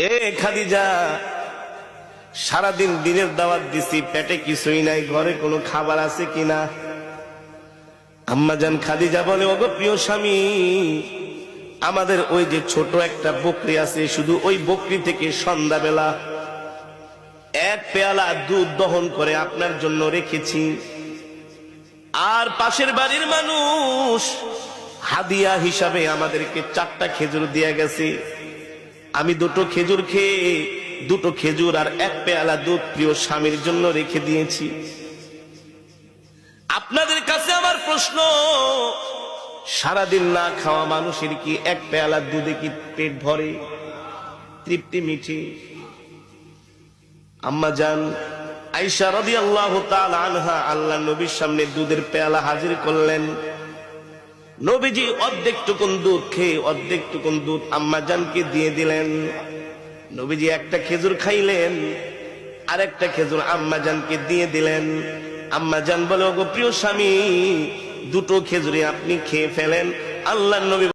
এ খাদিজা, সারাদিন দিনের দাওয়াত দিছি, পেটে কিছুই নাই, ঘরে কোনো খাবার আছে কিনা? আম্মাজান খাদিজা বলে, ওগো প্রিয় স্বামী, আমাদের ওই যে ছোট একটা বকরি আছে, শুধু ওই বকরি থেকে সন্ধ্যাবেলা এক পেয়ালা দুধ দহন করে আপনার জন্য রেখেছি। আর পাশের বাড়ির মানুষ হাদিয়া হিসাবে আমাদেরকে 4টা খেজুর দিয়ে গেছে। আমি 2টো খেজুর খেয়ে 2টো খেজুর আর এক পেয়ালা দুধ প্রিয় স্বামীর জন্য রেখে দিয়েছি। আপনাদের কাছে আমার প্রশ্ন, সারাদিন না খাওয়া মানুষের কি এক পেয়ালা দুধে কি পেট ভরে, তৃপ্তি মিঠে? আম্মা জান আয়েশা রাদিয়াল্লাহু তাআলা আনহা আল্লাহর নবীর সামনে দুধের পেয়ালা হাজির করলেন। নবীজি অর্ধেকটুকুন দুধ খেয়ে অর্ধেকটুকুন দুধ আম্মা জানকে দিয়ে দিলেন। নবীজি একটা খেজুর খাইলেন, আর একটা খেজুর আম্মা জানকে দিয়ে দিলেন। আম্মা জান বলে, ওগো প্রিয় স্বামী, 2টো খেজুরে আপনি খেয়ে ফেলেন। আল্লাহর নবী